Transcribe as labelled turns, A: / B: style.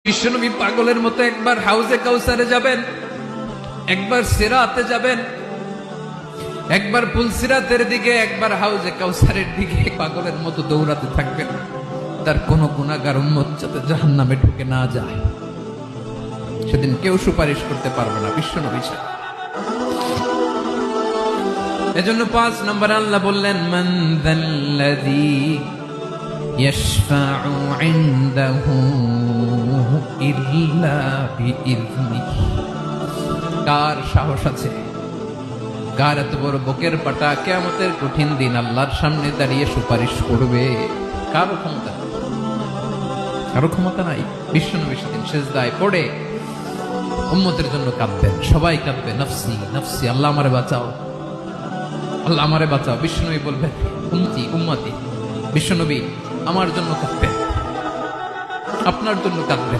A: বিশ্বনবী পাগলের মতো একবার হাউজে কাউসারে যাবেন, একবার সিরাতে যাবেন, একবার পুলসিরাতের দিকে, একবার হাউজে কাউসারের দিকে পাগলের মতো দৌড়াতে থাকবেন। তার কোনো গুনাহগার উম্মত যাতে জাহান্নামে ঢুকে না যায়, সেদিন কেউ সুপারিশ করতে পারবে না বিশ্বনবী ছাড়া। এজন্য 5 নম্বর আল্লাহ বললেন, মান যাল্লাযী ইয়াশফাউ ইনদাহু ইল্লা বিইযনিহি। কার সাহস আছে, কার এত বড় বুকের পাটা কিয়ামতের কঠিন দিন আল্লাহর সামনে দাঁড়িয়ে সুপারিশ করবে? কারো ক্ষমতা, কারো ক্ষমতা নাই। বিশ্বনবী সেদিন সিজদায় পড়ে উম্মতের জন্য কাঁদবেন, সবাই কাঁদবে, নফসি নফসি, আল্লাহ আমারে বাঁচাও, আল্লাহ আমারে বাঁচাও। বিশ্বনবী বলবেন, উম্মতি উম্মতি। বিশ্বনবী আমার জন্য কাঁদবেন, আপনার জন্য কাঁদবেন।